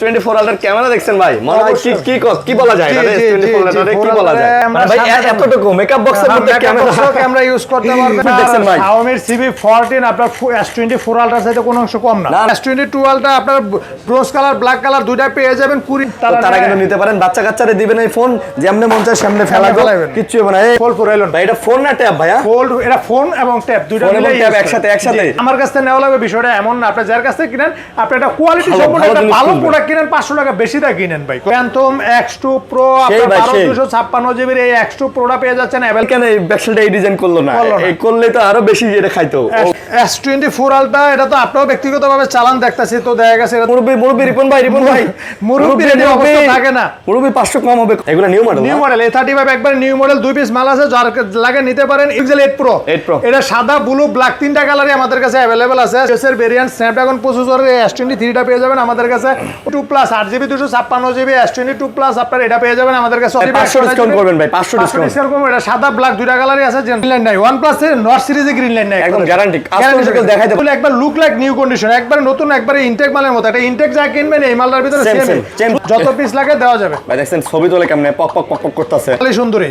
24 আল্ট্রার camera দেখছেন ভাই, মনে হয় কি বলা যায় এটা 24 আল্ট্রারে কি বলা যায় ভাই, এতটুকু মেকআপ বক্সের মধ্যে ক্যামেরা ইউজ করতে পারবেন দেখছেন ভাই। Xiaomi CB14 আপনার S24 আল্ট্রার সাথে কোনো অংশ কম না। S22 আল্ট্রা আপনার ব্রোঞ্জ কালার ব্ল্যাক কালার দুইটা পেয়ে যাবেন 20 তারা কিন্তু নিতে পারেন। বাচ্চা কাচ্চারে দিবেন এই ফোন, যেমনে মন চায় সামনে ফেলাবেন, কিচ্ছু হবে না। ফোল্ড করে এলেন ভাই, এটা ফোন না ট্যাব ভাইয়া? ফোল্ড, এটা ফোন এবং ট্যাব দুইটা মিলে ট্যাব একসাথে। আমার কাছ থেকে নেওয়া লাগবে বিষয়টা এমন না, আপনি যার কাছ থেকে কিনেন আপনি এটা কোয়ালিটি সম্পূর্ণ একটা ভালো প্রোডাক্ট কিনেন 500 টাকা বেশি দা কিনেন ভাই। Phantom X2 Pro আপনার 12256 GB এর এই X2 Proটা পেয়ে যাচ্ছেন अवेलेबल। কেন এই ব্যাকসাইডটা এই ডিজাইন করলো না? এই করলে তো আরো বেশি এটা খাইতো। S24 আলট্রা এটা তো আপনারাও ব্যক্তিগতভাবে চালান দেখতাছি, তো দেখা গেছে এটা মুরব্বি রিপন ভাই মুরব্বির এই অবস্থা থাকে না। মুরব্বি 500 কম হবে। এগুলো নিউ মডেল A35 একবার নিউ মডেল, দুই পিস মাল আছে, যার লাগে নিতে পারেন। Pixel 8 Pro এটা সাদা ব্লু ব্ল্যাক তিনটা কালারই আমাদের কাছে अवेलेबल আছে। এর ভেরিয়েন্ট স্ন্যাপড্রাগন প্রসেসরের S23 টা পেয়ে যাবেন আমাদের কাছে 2 plus 8GB 256GB S22 plus আপনার এটা পেয়ে যাবেন আমাদের কাছে। 500 ডিসকাউন্ট করবেন ভাই, 500 ডিসকাউন্ট করবেন। এটা সাদা ব্ল্যাক দুইটা কালারই আছে, গ্রিন লাইন নাই। OnePlus এর নট সিরিজে গ্রিন লাইন নাই, একদম গ্যারান্টি। আজকে দেখাই দেব একবার লুক লাইক নিউ কন্ডিশন, একবার নতুন, একবারে ইনটেক মালের মতো। এটা ইনটেক যা কিনবেন এই মালটার ভিতরে সেম যত পিস লাগে দেওয়া যাবে ভাই। দেখছেন ছবি তোলে কেমনে পক করতেছে।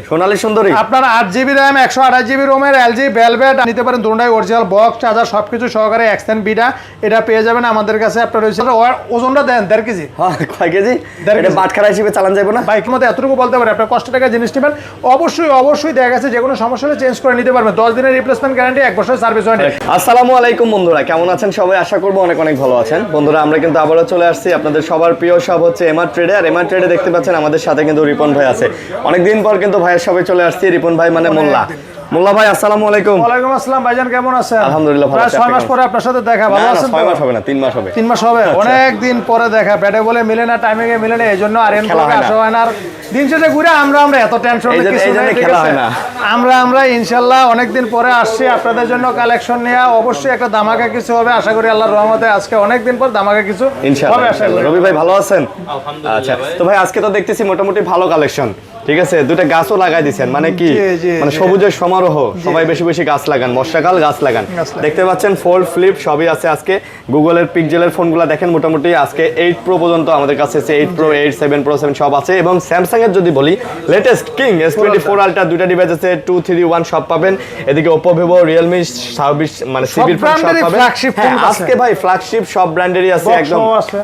সোনালী সুন্দরী আপনার 8GB RAM 128GB ROM এর LG Velvet নিতে পারেন। দুটোই অরিজিনাল বক্স চার্জার সবকিছু সহকারে এক্সটেন্ড বিটা এটা পেয়ে যাবেন আমাদের কাছে। আপনার রয়েছে ওজনটা দেন 1.5 কেজি। হ্যাঁ, কয় কেজি? এটা বাটখারা হিসেবে চালান যাবে না বাইকের মধ্যে এতটুকু বলতে পারে। আপনার কষ্ট টাকা জিনিস নেবেন, অবশ্যই দেখা গেছে যে কোনো সমস্যা হলে চেঞ্জ করে নিতে পারবেন। 10 দিনের রিপ্লেসমেন্ট গ্যারান্টি, 1 বছরের সার্ভিস ওয়ারেন্টি। আসসালামু আলাইকুম বন্ধুরা, কেমন আছেন সবাই? আশা করবো অনেক ভালো আছেন। বন্ধুরা আমরা কিন্তু আবারও চলে আসছি আপনাদের সবার প্রিয় সব হচ্ছে এমআর ট্রেডে। আর এমআর ট্রেডে দেখতে পাচ্ছেন আমাদের সাথে কিন্তু রিপন ভাই আছে। অনেকদিন পর কিন্তু ভাইয়ের সবাই চলে আসছি। রিপন ভাই মানে মোল্লা ভাই, আসসালামু আলাইকুম। ওয়ালাইকুম আসসালাম ভাইজান, কেমন আছেন? আলহামদুলিল্লাহ ভালো আছি। 6 মাস পরে আপনার সাথে দেখা, ভালো আছেন? 6 মাস হবে না, 3 মাস হবে। 3 মাস হবে, অনেক দিন পরে দেখা। ব্যাটে বলে মিলে না, টাইমিং এ মিলে না, এইজন্য আর এন করে আসা হয় না। আর দিন শেষে ঘুরে আমরা এত টেনশন নেই, কিছু নাই, খেলা হয় না। আমরা ইনশাআল্লাহ অনেক দিন পরে আসছি আপনাদের জন্য কালেকশন নিয়ে। অবশ্যই একটা ধামাকা কিছু হবে আশা করি আল্লাহর রহমতে। আজকে অনেক দিন পর ধামাকা কিছু হবে আশা করি। রবি ভাই ভালো আছেন? আলহামদুলিল্লাহ। আচ্ছা, তো ভাই আজকে তো দেখতেছি মোটামুটি ভালো কালেকশন, ঠিক আছে? দুটো গাছও লাগাই দিয়েছেন, মানে কি মানে সবুজের সমারোহ। সবাই বেশি গাছ লাগান, বর্ষাকাল গাছ লাগান। দেখতে পাচ্ছেন ফোল্ড ফ্লিপ সবই আছে আজকে। গুগলের পিক্সেলের ফোনগুলো দেখেন মোটামুটি আজকে 8 Pro পর্যন্ত আমাদের কাছে আছে। 8 Pro 8 7 Pro 7 সব আছে। এবং স্যামসাং এর যদি বলি লেটেস্ট কিং S24 আলট্রা দুইটা ডিভাইস আছে, 2 3 1 সব পাবেন। এদিকে Oppo Vivo Realme সার্ভিস মানে সিবির ফোন সব পাবেন। আজকে ভাই ফ্ল্যাগশিপ সব ব্র্যান্ডেরই আছে, একদম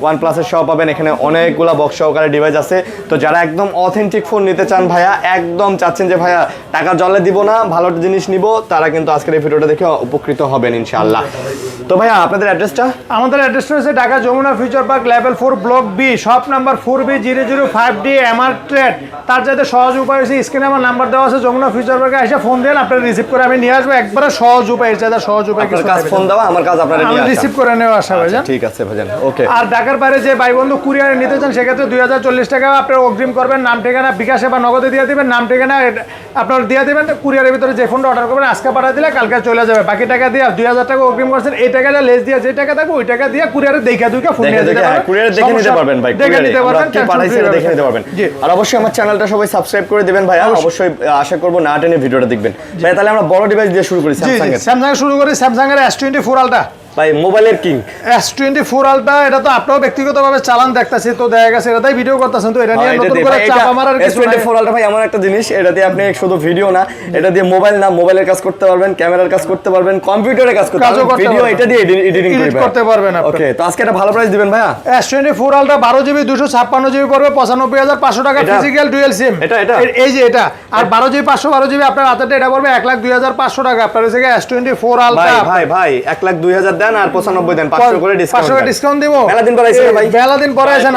OnePlus এর সব পাবেন। এখানে অনেকগুলা বক্স সহকারে ডিভাইস আছে। তো যারা একদম অথেন্টিক ফোন নিতে চান ভাইয়া, একদম চাচ্ছেন যে ভাইয়া টাকা জলে দিব না, ভালো জিনিস নিব, তারা কিন্তু আজকের এই ভিডিওটা দেখে উপকৃত হবেন ইনশাআল্লাহ। তো ভাইয়া আপনাদের অ্যাড্রেসটা? আমাদের অ্যাড্রেসটা হচ্ছে Dhaka Jamuna Future Park level 4 block B, shop number 4B005D MR Trade. তার যাতে সহজ উপায় হচ্ছে স্ক্রিনে আমার নাম্বার দেওয়া আছে, যমুনা ফিউচার পার্কে এসে ফোন দেন, আপনারা রিসিভ করে আমি নিয়ে আসবো। একবারে সহজ উপায়, যাতে সহজ উপায় কিছু কাজ ফোন দেওয়া, আমার কাজ আপনারা নিয়ে আসা, রিসিভ করে নেওয়া আসা ভাই। ঠিক আছে ভাইজান, ওকে। আর ঢাকার বাইরে যে ভাই বন্ধু কুরিয়ারে নিতে চান সেক্ষেত্রে 2040 টাকা আপনারা অগ্রিম করবেন। নাম ঠিকানা বিকাশে বা নগদে দিয়ে দিবেন, নাম ঠিকানা আপনারা দিয়ে দিবেন। কুরিয়ারের ভিতরে যে ফোনটা অর্ডার করবেন আজকে পাঠিয়ে দিলে কালকে চলে যাবে। বাকি টাকা দিয়ে 2000 টাকা অগ্রিম করছেন, এই টাকাটা লেস দিয়ে যে টাকা থাকবে ওই টাকা দিয়ে কুরিয়ারে দেখে ফোন নিয়ে যেতে পারবেন। কুরিয়ারে দেখে নিতে পারবেন ভাই, দেখে নিতে পারবেন, কি পাঠাইছে দেখে নিতে পারবেন। আর অবশ্যই আমার চ্যানেলটা সবাই সাবস্ক্রাইব করে দিবেন ভাই। অবশ্যই আশা করব না টেনে ভিডিওটা দেখবেন ভাই। তাহলে আমরা বড় ডিভাইস দিয়ে শুরু করি। স্যামসাং শুরু করি। স্যামসাং এর S24 আলট্রা ভাই, মোবাইলের কিং S24 আলট্রা। এটা তো আপনারাও ব্যক্তিগতভাবে চালান দেখতাছি, তো দেখা গেছে এটাই ভিডিও করতেছেন। তো এটা নিয়ে নতুন করে চাপা মারার কিছু নাই। S24 আলট্রা ভাই এমন একটা জিনিস, এটা দিয়ে আপনি শুধু ভিডিও না, এটা দিয়ে মোবাইল না, মোবাইলের কাজ করতে পারবেন, ক্যামেরার কাজ করতে পারবেন, কম্পিউটারে কাজ করতে পারবেন, ভিডিও এটা দিয়ে এডিটিং করতে পারবেন। ওকে, তো আজকে একটা ভালো প্রাইস দিবেন ভাইয়া। S24 আলট্রা 12GB 256GB পড়বে 95500 টাকা ফিজিক্যাল ডুয়াল সিম। এটা এই যে এটা। আর 12GB 512GB আপনার হাতে এটা পড়বে 1,02,500 টাকা। আপনার হচ্ছে S24 আলট্রা ভাই 1,02,000 দেন আর 95 দেন, 500 করে ডিসকাউন্ট দেব। মেলা দিন পরে আইছেন ভাই, মেলা দিন পরে আইছেন।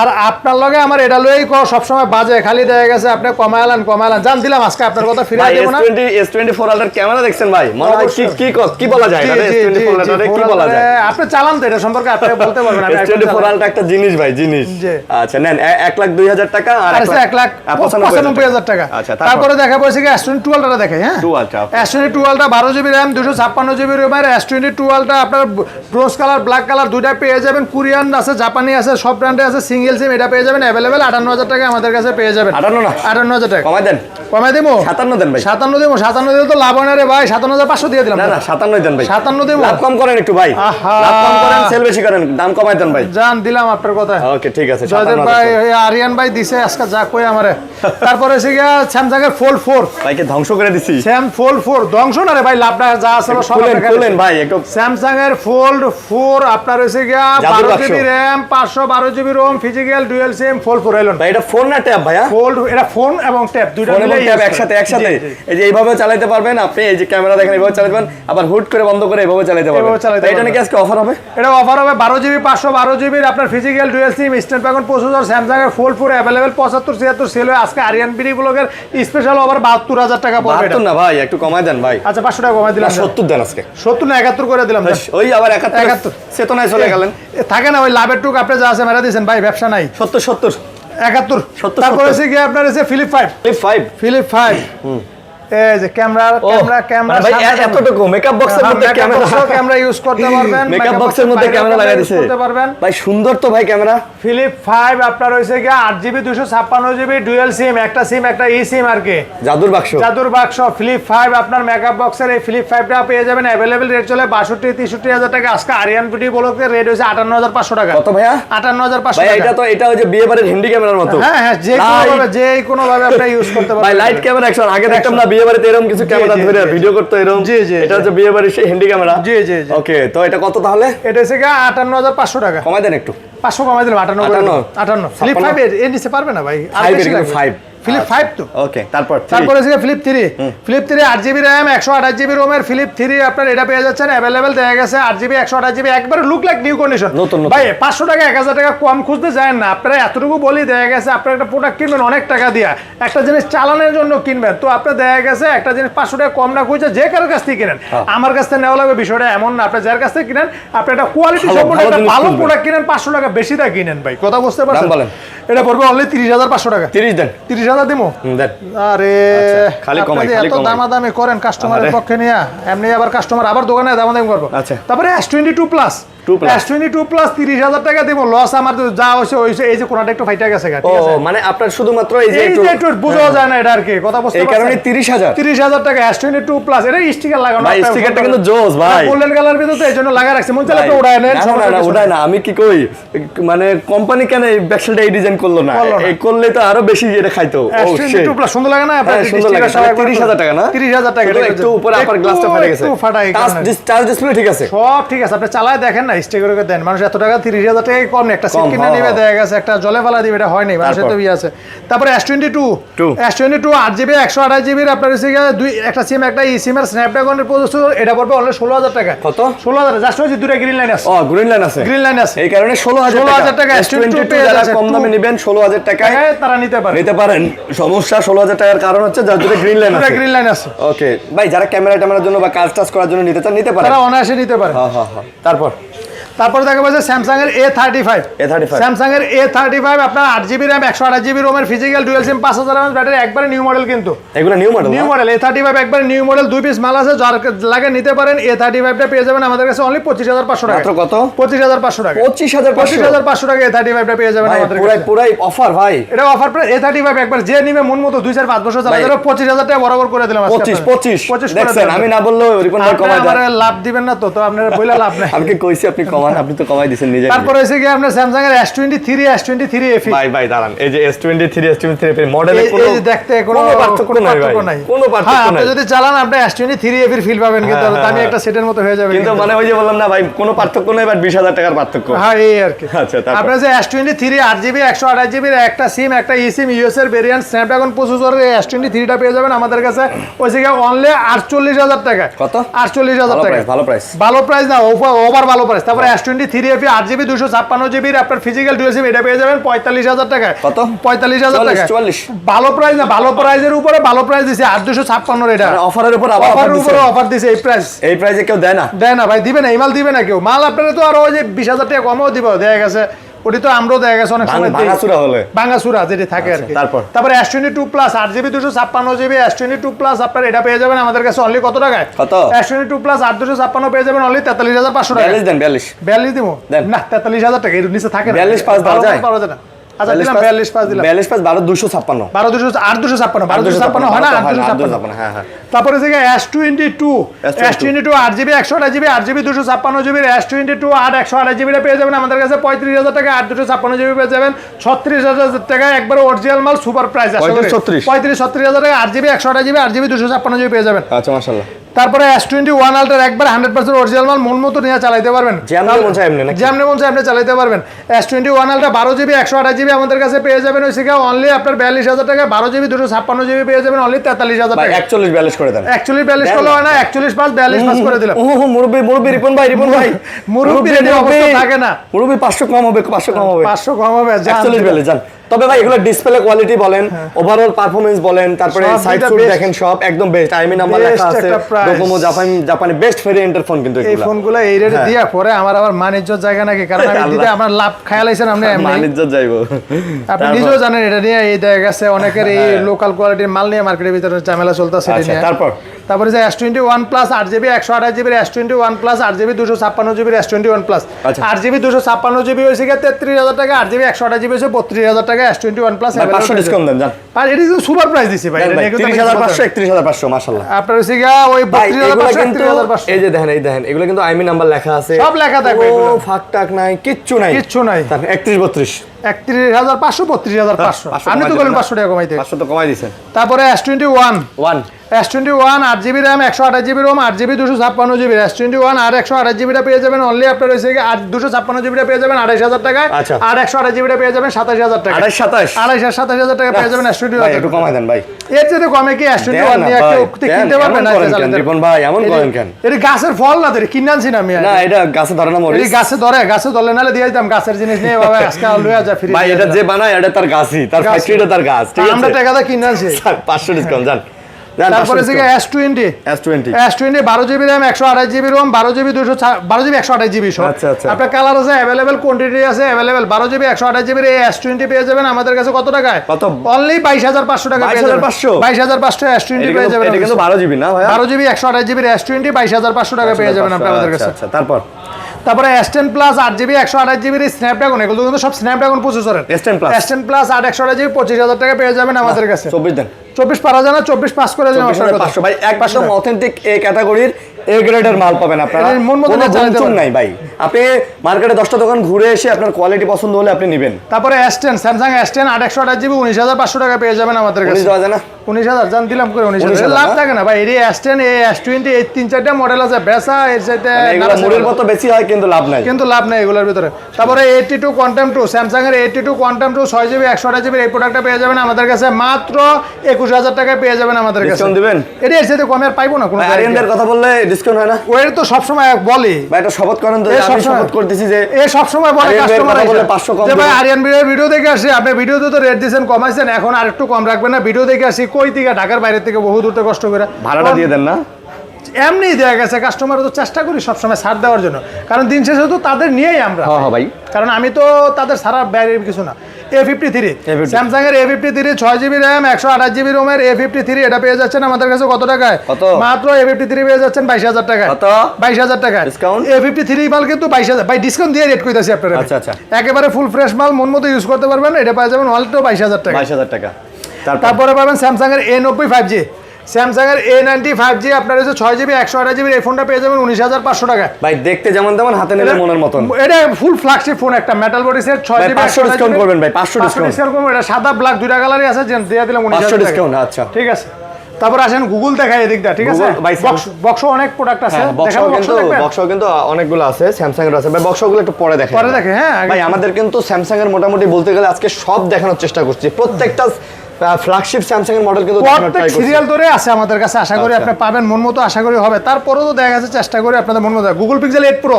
আর আপনার লগে আমার এটা লইই সব সময় বাজে, খালি দেখা গেছে আপনি কমাইলেন জান দিলাম। আজকে আপনার কথা ফিরে দেব না। S24 আলট্রার ক্যামেরা দেখছেন ভাই, মনে হয় কি বলা যায় এটা? S24 আলট্রারে কি বলা যায়? আপনি চালান তো, এটা সম্পর্কে আপনি বলতে পারবেন। S24 আলট্রা একটা জিনিস ভাই, জিনিস। আচ্ছা নেন 1,02,000 টাকা আর 1,95,000 টাকা। আচ্ছা, তারপরে দেখা পড়ছে কি S22 আলট্রা দেখে। হ্যাঁ, S22 ultra 12GB RAM 256GB ROM এর S22 টুয়েলভটা আপনার ব্রোজ কালার ব্ল্যাক কালার দুইটা পেয়ে যাবেন, কোরিয়ান আছে জাপানি আছে সব ব্র্যান্ডে আছে, সিঙ্গেল সিম এটা পেয়ে যাবেন অ্যাভেলেবেল 58,000 টাকা আমাদের কাছে পেয়ে যাবেন। 58,000 টাকা কমাই দেন, কমাই দেবো 57 দেন ভাই। 57 দেবো, 57 দিলে তো লাভ হয় না রে ভাই, 57,500 দিয়ে দিলাম। না 57 দেন ভাই, 57 দেবো, লাভ কম করেন একটু ভাই, লাভ কম করেন, সেল বেশি করেন, দাম কমাই দেন ভাই। জান দিলাম আপনার কথা। ওকে ঠিক আছে, জয়দেব ভাই আরিয়ান ভাই দিছে আজকে যা কই আমারে। তারপরে এসে গিয়া স্যামসাং এর ফোল্ড 4 ভাইকে ধ্বংস করে দিছি। স্যাম ফোল্ড 4 ধ্বংস না রে ভাই, লাভটা যা আছে সব খুলেন ভাই একটু। স্যামসাং এর ফোল্ড 4 আপনার এসে গিয়া 12 GB RAM 512 GB ROM physical dual SIM fold 4 এলন ভাই। এটা ফোন না ট্যাব ভাইয়া? ফোল্ড, এটা ফোন এবং ট্যাব দুইটা মিলে ট্যাব একসাথে এই যে এইভাবে চালাতে পারবেন আপনি, এই যে ক্যামেরা দেখেন এইভাবে চালাতে পারবেন, আবার হুট করে বন্ধ করে এইভাবে চালাতে পারবেন। এটা নাকি আজকে অফার হবে? এটা অফার হবে 12 জিবি 512 জিবি আপনার ফিজিক্যাল ডুয়াল সিম স্ন্যাপড্রাগন প্রসেসর স্যামসাং এর ফোল্ড 4 अवेलेबल 75 76 সেল হয় আজকে আরিয়ান বিডি ব্লগের স্পেশাল অফার 72000 টাকা পড়বে। 72 না ভাই, একটু কমাই দেন ভাই। আচ্ছা 500 টাকা কমাই দিলাম। 70 দেন আজকে। 70 না 71 করে দিলাম। ওই আবার 71 চেতনায় চলে গেলেন। থাকে না ওই লাভের টুক আপনি যা আছে মেরা দিয়েছেন ভাই, ব্যবসা নাই। 70 71 তারপরে হচ্ছে কি আপনার আছে ফিলিপ 5 এই যে ক্যামেরা ভাই এতটুকু মেকআপ বক্সের মধ্যে ক্যামেরা ইউজ করতে পারবেন, মেকআপ বক্সের মধ্যে ক্যামেরা লাগাই দিয়েছে ভাই, সুন্দর তো ভাই ক্যামেরা। ফিলিপ 5 আপনার হইছে কি 8GB 256GB ডুয়াল সিম, একটা সিম একটা ই সিম আর কি, জাদুর বাক্স ফিলিপ 5 আপনার মেকআপ বক্সের এই ফিলিপ 5টা পেয়ে যাবেন अवेलेबल রেট চলে 62-63,000 টাকা। আজকে আরিয়ান বিডি ব্লগের রেট হইছে 58,500 টাকা। কত ভাইয়া? 58,500 ভাই টাকা। এটা হচ্ছে বিয়ে বাড়ির হিন্দি ক্যামেরার মতো। হ্যাঁ যে কোনো ভাবে আপনি ইউজ করতে পারবেন ভাই। লাইট ক্যামেরা অ্যাকশন আগে দেখতাম না বিয়ে বাড়িতে এরকম কিছু ক্যামেরা ধরে ভিডিও করতে এরকম। এটা হচ্ছে বিয়ে বাড়ির সেই হিন্দি ক্যামেরা। জি ওকে, তো এটা কত তাহলে? এটা হচ্ছে 58,500 টাকা। কমাই দেন একটু, 500 কমাই দিলাম। 58 ফিলিপ 5 এর নিচে পারবে না ভাই, আর বেশি লাগবে। 5 ফিলিপ 5 তো ওকে। তারপরে আছে ফিলিপ 3 8GB RAM 128GB রোমের ফিলিপ 3 আপনার এটা পেয়ে যাচ্ছেন अवेलेबल দেয়া গেছে 8GB 128GB একবারে লুক লাইক নিউ কন্ডিশন ভাই। 500 টাকা 1000 টাকা কম খুঁজতে যায় না আপনারা, এতটুকু বলি দেয়া গেছে আপনারা একটা প্রোডাক্ট কিনবেন অনেক টাকা দিয়া, একটা জিনিস চালানোর জন্য কিনবেন, তো আপনার দেয়া গেছে একটা জিনিস 500 টাকা কম না খুঁজে যে কারোর কাছ থেকে কিনেন, আমার কাছ থেকে নেওয়া লাগবে বিষয়টা এমন না। আপনি যার কাছ থেকে কিনেন আপনি একটা কোয়ালিটি সম্পন্ন একটা ভালো প্রোডাক্ট কিনেন, 500 টাকা বেশি দা কিনেন ভাই, কথা বুঝতে পারছেন? এটা পড়বে অনলি 30,500 টাকা। 30 দেন, 30,000 দিমু দেন। আরে খালি কমাই, এত দামাদামি করেন কাস্টমারের পক্ষে নিয়া, এমনি আবার কাস্টমার আবার দোকানে দামাদামি করবো। তারপরে S22 প্লাস 30,000 টাকা দিব, লস আমার যা হইছে এই যে কোনটা একটু ফাইটা গেছে। মানে আপনার শুধুমাত্র এই যে একটু বোঝা যায় না এটা আর কি, কথা বুঝতে পারছেন? এই কারণে 30,000 টাকা S22 প্লাস। এটা স্টিকার লাগানো ভাই, স্টিকারটা কিন্তু জোস ভাই, গোল্ডেন কালার ভিতরে এই জন্য লাগা রাখছে, মন চাইলে আপনি উড়ায় নেন। না উড়ায় না, আমি কি কই মানে কোম্পানি কেন এই ব্যাকসাইডটা এই ডিজাইন করলো না, এই করলে তো আরো বেশি এটা খাইতো। S22 প্লাস সুন্দর লাগে না আপনার? সুন্দর লাগে। 30,000 টাকা না? 30,000 টাকা একটু উপরে আপার গ্লাসটা ফাটে গেছে, একটু ফাটাই। টাচ ডিসপ্লে ঠিক আছে, সব ঠিক আছে, আপনি চালায় দেখেন না, স্টিকার করে দেন। মানুষ এত টাকা 30,000 টাকা কম না, একটা সিম কিনে নিবে দেখা গেছে, একটা জলে ফেলা দিবে, এটা হয় নাই মানুষের তো আছে। তারপরে S22 8GB 128GB আপনার হচ্ছে দুই একটা সিম একটা ই সিম এর স্ন্যাপড্রাগনের প্রসেসর, এটা পড়বে অনলি 16,000 টাকা। কত? 16,000 জাস্ট হচ্ছে দুটো গ্রিন লাইন আছে। গ্রিন লাইন আছে এই কারণে 16,000 টাকা। S22 যারা কম দামে নেবেন 16,000 টাকায় তারা নিতে পারেন। সমস্যা 16,000 টাকার কারণ হচ্ছে যার দুটো গ্রিন লাইন আছে। ওকে ভাই, যারা ক্যামেরার জন্য বা কাজ করার জন্য নিতে চান নিতে পারেন, তারা অনায়াসে নিতে পারে। তারপরে দেখা যাচ্ছে স্যামসাং এর A35 স্যামসাং এর A35 আপনার 8GB RAM 128GB রোমের ফিজিক্যাল ডুয়াল সিম 5000 mAh ব্যাটারি, একবারে নিউ মডেল, কিন্তু এগুলো নিউ মডেল A35 একবারে নিউ মডেল, দুই পিস মাল আছে, যার লাগে নিতে পারেন। A35 টা পেয়ে যাবেন আমাদের কাছে অনলি 25,500 টাকা। মাত্র কত? 25,500 টাকা। 25,500 টাকা A35 টা পেয়ে যাবেন আমাদের কাছে। পুরাই অফার ভাই, এটা অফার প্রাইস। A35 একবার যে নিবে মন মতো 2-4-5 বছর চালাতে পারবে, 25,000 টাকা বরাবর করে দিলাম আজকে। 25 দেখছেন, আমি না বললেও রিপন ভাই কমায় দেন। আপনারা লাভ দিবেন না তো আপনারা বইলা লাভ নাই। আমি কি কইছি আপনি কমান, আপনি তো কমাই দিছেন নিজে। তারপর হইছে কি আপনার স্যামসাং এর S23 FE। ভাই দাঁড়ান, এই যে S23 FE মডেলে কোনো এই দেখতে কোনো পার্থক্য নাই ভাই, কোনো পার্থক্য নাই। আপনি যদি চালান আপনি S23 FE এর ফিল পাবেন, কিন্তু আমি একটা সেটের মতো হয়ে যাবে। কিন্তু মানে ওই যে বললাম না ভাই, কোনো পার্থক্য নাই, বাট 20,000 টাকার পার্থক্য। হ্যাঁ এই আর কি। আচ্ছা, আপনার যে S23 8GB 128GB এর একটা সিম একটা ই সিম ইউএস এর ভেরিয়েন্ট স্ন্যাপড্রাগন প্রসেসরের S23 টা পেয়ে যাবেন আমাদের কাছে ওইছে কি অনলি 48,000 টাকা। কত? 48,000 টাকা। ভালো প্রাইস না, ওভার ভালো প্রাইস। তারপরে S23 FE 8GB 256GB আপনার ফিজিক্যাল ডুয়াল সিম এটা পেয়ে যাবেন 45,000 টাকা। কত? 45,000 টাকা। 44 ভালো প্রাইস না, ভালো প্রাইসের উপরে ভালো প্রাইস দিছে 856 এটা অফারের উপর আবার অফার দিছে। এই প্রাইসে কেউ দেয় না ভাই, দিবে না, এই মাল দিবে না কেউ। মাল আপনারা তো আর ওই যে 20,000 টাকা কমও দিব, দেখা গেছে ওটি তো আমরাও দেখা গেছে অনেক সময় ভাঙাচুরা হলে ভাঙাচুরা যেটি থাকে আর কি। তারপরে S22 plus 8GB 256GB S22 plus আপনার এটা পেয়ে যাবেন আমাদের কাছে অনলি কত টাকায়? কত? S22 প্লাস 8 পেয়ে যাবেন অনলি 43,500 টাকা। 42 দেন, 42 দিব না, 43,000 টাকা এর নিচে থাকে না। 42 পাস দাও যায়। আচ্ছা দিলাম 42 পাস দিলাম। 42 পাস 12256 12256 হয় না 856। হ্যাঁ হ্যাঁ। তারপরে থেকে S22 8GB 128GB 8GB 256GB S22 128GB পেয়ে যাবেন আমাদের কাছে 35,000 টাকা। 256GB পেয়ে যাবেন 36,000 টাকা একবারে অরিজিনাল মাল সুপার প্রাইস। 35-36,000 টাকা 8GB 128GB 8GB 256GB পেয়ে যাবেন। আচ্ছা মাশাআল্লাহ। তারপরে S21 আলট্রা একবার 100% অরিজিনাল মাল মন মতো নিয়ে চালাতে পারবেন, যেমন মন চায় এমনি নাকি? যেমন মন চায় আপনি চালাতে পারবেন। S21 আলট্রা 12GB 128GB আমাদের কাছে পেয়ে যাবেন ওইসে অনলি আপনার 42,000 টাকা। 12GB 256GB পেয়ে যাবেন অনলি 43,000 টাকা। 41 42 করে দেন। 41 42 করলে হয় না, 41 পাস 42 পাস করে দিলাম। ওহো মুরব্বি রিপন ভাই মুরব্বি রেডি অবস্থা থাকে না। মুরব্বি 500 কম হবে 500 কম হবে 500 কম হবে 41 42 জান। তবে ভাই এগুলো ডিসপ্লে কোয়ালিটি বলেন, ওভারঅল পারফরম্যান্স বলেন, তারপরে সাইড সুট দেখেন সব একদম বেস্ট। আইমি নাম্বার লেখা আছে, ডোকোমো জাপানি বেস্ট ভেরিয়েন্টের ফোন কিন্তু এগুলো। এই ফোনগুলো এই রেটে দিয়া পরে আমার আবার মানিজ্জত জায়গা নাকি, কারণ আমি দিতে আমার লাভ খায়ালাইছেন আপনি এমনি মানিজ্জত যাইবো। আপনি নিজেও জানেন এটা নিয়ে এই দেখা গেছে অনেকের এই লোকাল কোয়ালিটির মাল নিয়ে মার্কেটের ভিতরে ঝামেলা চলতেছে এটা নিয়ে। তারপরে যে S21 plus 8GB 128GB S21 plus 8GB 256GB S21 plus 8GB 256GB হইছে 33,000 টাকা, 8GB 128GB হইছে 32,000 টাকা। S21 প্লাস 500 ডিসকাউন্ট দেন জান। আর এটা কিন্তু সুপার প্রাইস দিছি ভাই, এটা 30,500 31,500 মাশাআল্লাহ। আপনার হইছে ওই 32,500 এই যে দেখেন এগুলো কিন্তু আইমি নাম্বার লেখা আছে, সব লেখা থাকবে, ও ফাক টাক নাই, কিচ্ছু নাই 31 32 31,500 32,500। আপনি তো বলেন 500 টাকা কমাইতে, 500 তো কমাই দিয়েছেন। তারপরে S21 S21 8GB RAM 128GB ROM 8GB 256GB S21 আর 128GB টা পেয়ে যাবেন অনলি আপনার হইছে 256GB টা পেয়ে যাবেন 28,000 টাকায়। আর 128GB টা পেয়ে যাবেন 27,000 টাকা। 27,000 টাকা পেয়ে যাবেন S21। ভাই একটু কমাই দেন ভাই, এর চেয়ে কমে কি S21 নিয়ে একটু কিনতে পারবেন না? রিপন ভাই এমন করেন কেন? এটা গাছের ফল না, এটা কিনে আনছি না আমি। না এটা গাছে ধরে না মরিচ, এটা গাছে ধরে নালে দিয়ে দিতাম গাছের জিনিস নিয়ে বাবা আজকে লইয়া যা ফ্রি। ভাই এটা যে বানায় এটা তার গাছই, তার ফ্যাক্টরিটা তার গাছ, ঠিক আছে? আমরা টাকাটা কিনে আনছি 500 ডিসকাউন্ট জান। তারপরে থেকে S20 12GB RAM 128GB ROM 12GB 128GB সব। আপনার কালার আছে अवेलेबल, কোয়ান্টিটি আছে अवेलेबल। 12GB 128GB এর S20 পেয়ে যাবেন আমাদের কাছে কত টাকায়? কত? অনলি 22,500 টাকা পেয়ে যাবেন। 22,500 S20 পেয়ে যাবেন। এটা কিন্তু 12GB না ভাই? 12GB 128GB এর S20 22,500 টাকা পেয়ে যাবেন আমাদের কাছে। আচ্ছা তারপরে S10 প্লাস 8GB 128GB এর স্ন্যাপড্রাগন, এগুলো কিন্তু সব স্ন্যাপড্রাগন প্রসেসরের। S10 প্লাস 8 128GB 25,000 টাকা পেয়ে যাবেন আমাদের কাছে। 24 দেন, 24 পারা যায় না, 24 পাস করে দিলাম। 500 ভাই একদম অথেন্টিক এ ক্যাটাগরির এ গ্রেডের মাল পাবেন আপনারা, কোনো জঞ্চন নাই ভাই। আপনি মার্কেটে 10টা দোকান ঘুরে এসে আপনার কোয়ালিটি পছন্দ হলে আপনি নেবেন। তারপরে S10 স্যামসাং S10 8 128GB 19,500 টাকা পেয়ে যাবেন আমাদের কাছে। 19 দেওয়া যায় না? 19,000 জান দিলাম করে 19,000 লাভ থাকে না ভাই। এই S10 এই S20 এই 3-4টা মডেল আছে বেসা, এর সাথে এগুলো মুড়ির মতো বেশি হয় কিন্তু লাভ নাই, এগুলোর ভিতরে। তারপরে 82 কোয়ান্টাম 2 স্যামসাং এর 82 কোয়ান্টাম 2 6GB 128GB এই প্রোডাক্টটা পেয়ে যাবেন আমাদের কাছে মাত্র 21,000 টাকায় পেয়ে যাবেন আমাদের কাছে। ডিসকাউন্ট দিবেন? এটা এর সাথে কমে আর পাইবো না কোনো। আরিয়ানদের কথা বললে ডিসকাউন্ট হয় না? ওই তো সব সময় বলি ভাই এটা শপথ করেন তো, আমি শপথ করতেছি যে এই সব সময় বলে কাস্টমার বলে 500 কম যে ভাই আরিয়ান ভিডিও দেখে আসি, আপনি ভিডিওতে তো রেট দিয়েছেন কমাইছেন, এখন আর একটু কম রাখবেন না? ভিডিও দেখে আসি কই থেকে, ঢাকার বাইরে থেকে বহু দূর থেকে কষ্ট করে ভাড়াটা দিয়ে দেন না? এমনি দেয়া গেছে, কাস্টমার তো চেষ্টা করি সবসময় ছাড় দেওয়ার জন্য, কারণ দিন শেষে তো তাদের নিয়েই আমরা। হ্যাঁ ভাই, কারণ আমি তো তাদের সারা বাইরের কিছু না। A53 স্যামসাং এর A53 6GB RAM 128GB ROM এর A53 এটা পেয়ে যাচ্ছেন আমাদের কাছে কত টাকায়? মাত্র A53 পেয়ে যাচ্ছেন 22,000 টাকায়। কত? 22,000 টাকা ডিসকাউন্ট। A53 মাল কিন্তু 22,000 ভাই ডিসকাউন্ট দিয়ে রেট কইতাছি আপনারা। আচ্ছা একেবারে ফুল ফ্রেশ মাল মন মতো ইউজ করতে পারবেন। এটা পেয়ে যাবেন মাত্র 22,000 টাকা। 22,000 টাকা। তারপরে পাবেন স্যামসাং এর A90 5G, স্যামসাং এর A90 5G আপনার হচ্ছে 6GB 128GB এই ফোনটা পেয়ে যাবেন 19,500 টাকা। ভাই দেখতে যেমন তেমন, হাতে নিলে মনের মতন। এটা ফুল ফ্ল্যাগশিপ ফোন, একটা metal body set 6GB 500 discount করবেন ভাই, 500 ডিসকাউন্ট করবেন। এটা সাদা ব্ল্যাক দুইটা কালারই আছে, দিয়ে দিলাম 500 ডিসকাউন্ট। আচ্ছা ঠিক আছে। তারপর আসেন গুগল দেখাই এদিকটা, ঠিক আছে? বক্স অনেক প্রোডাক্ট আছে, দেখাবো। বক্সও কিন্তু অনেকগুলো আছে, স্যামসাং এর আছে ভাই। বক্সগুলো একটু পরে দেখেন, হ্যাঁ ভাই। আমাদের কিন্তু স্যামসাং এর মোটামুটি বলতে গেলে আজকে সব দেখানোর চেষ্টা করছি, প্রত্যেকটা ফ্ল্যাগশিপ স্যামসাং এর মডেল কিন্তু প্রত্যেক সিরিয়াল ধরে আছে আমাদের কাছে। আশা করি আপনি পাবেন, মন মতো আশা করি হবে। তারপরেও তো দেখা গেছে চেষ্টা করি আপনাদের মন মতো। গুগল পিক্সেল 8 প্রো,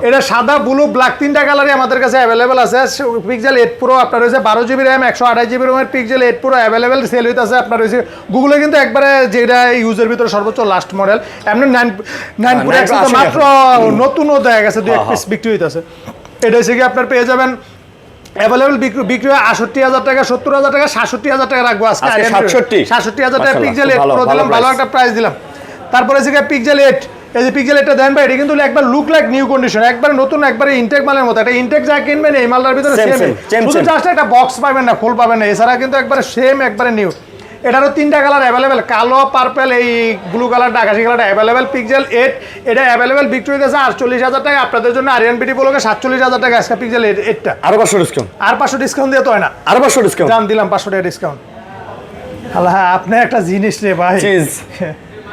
এটা সাদা ব্লু ব্ল্যাক তিনটা কালারই আমাদের কাছে अवेलेबल আছে। পিক্সেল 8 প্রো আপনার হইছে 12GB RAM 128GB ROM এর পিক্সেল 8 প্রো अवेलेबल সেল হইতাছে আপনার হইছে গুগলে কিন্তু একবারে যেটা ইউজের ভিতরে সর্বোচ্চ লাস্ট মডেল। এমনি 9 প্রো মাত্র নতুনও দেখা গেছে 2-1 পিস বিক্রি হইতাছে। এটা হইছে কি আপনার পেয়ে যাবেন অ্যাভেলেবল বিক্রি হয় 68,000 টাকা, 70,000 টাকা, 67,000 টাকা রাখবো আজকে। 67,000 টাকা পিক্সেল 8 প্রো দিলাম, ভালো একটা প্রাইস দিলাম। তারপরে আছে পিক্সেল 8, এই যে পিক্সেল 8টা দেন ভাই, এটা কিন্তু একবার লুক লাইক নিউ কন্ডিশন, একবার নতুন, একবারে ইনটেক মালের মতো। এটা ইনটেক যা কিনবেন এই মালটার ভিতরে সেম, শুধু জাস্ট একটা বক্স পাবেন না, ফুল পাবেন না, এছাড়া কিন্তু একবারে সেম, একবারে নিউ। এটারও 3টা কালার অ্যাভেলেবেল, কালো, পার্পল, এই ব্লু কালারটা, আকাশি কালারটা অ্যাভেলেবেল। পিক্সেল 8 এটা অ্যাভেলেবেল বিক্রি হইতেছে 48,000 টাকা, আপনাদের জন্য আরিয়ান বিডি বলকে 47,000 টাকা আজকে পিক্সেল 8টা। আরো 500 ডিসকাউন্ট, আর 500 ডিসকাউন্ট দিয়ে তো হয় না, আরো 500 ডিসকাউন্ট দাম দিলাম 500 টাকা ডিসকাউন্ট। আল্লাহ, আপনি একটা জিনিস রে ভাই। চিজ।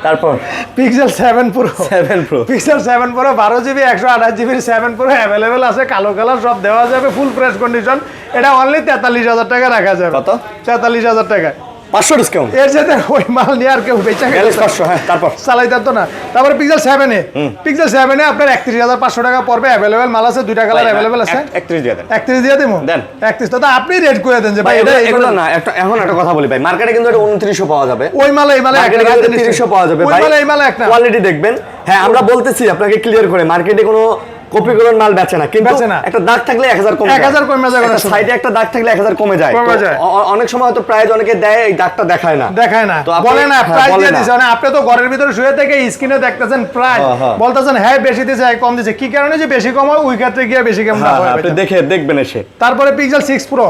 তারপর pixel 7 pro, 7 pro, pixel 7 pro 12GB 128GB 7 pro available আছে, কালো কালার সব দেওয়া যাবে, ফুল ফ্রেশ কন্ডিশন। এটা অনলি 43,000 টাকা রাখা যাবে। কত? 43,000 টাকা, 500 ডিসকাউন্ট। এর সাথে ওই মাল নিয়ে আর কেউ বেচা গেলে 500। হ্যাঁ, তারপর চালাইতে তো না। তারপরে পিক্সেল 7 পিক্সেল 7 আপনার 31,500 টাকা পড়বে, অ্যাভেলেবেল মাল আছে, 2টা কালার অ্যাভেলেবেল আছে। 31 দিয়ে দেন, 31 দিয়ে দেবো, দেন 31। তো আপনি রেড করে দেন যে ভাই এটা এগুলো না। এখন একটা কথা বলি ভাই, মার্কেটে কিন্তু এটা 2900 পাওয়া যাবে, ওই মালে এই মালে মার্কেটে 3000 পাওয়া যাবে ভাই, ওই মালে এই মালে একটা কোয়ালিটি দেখবেন। হ্যাঁ, আমরা বলতেছি আপনাকে ক্লিয়ার করে, মার্কেটে কোনো কপি করার মাল বেচে না, কিন্তু একটা দাগ থাকলে 1000 কমে যায়, 1000 কমে যায়, সাইডে একটা দাগ থাকলে 1000 কমে যায়। অনেক সময় হয়তো প্রাইস অনেকে দেয়, এই দাগটা দেখায় না, তো বলে না প্রাইস দিয়ে দিছে, মানে আপনি তো ঘরের ভিতরে শুয়ে থেকে স্ক্রিনে দেখতেছেন প্রাইস, বলতেছেন হ্যাঁ বেশি দিছে, কম দিছে, কি কারণে যে বেশি কম হয় ওই ক্ষেত্রে গিয়ে বেশি কম না হয়, আপনি দেখবেন এসে। তারপরে pixel 6 pro,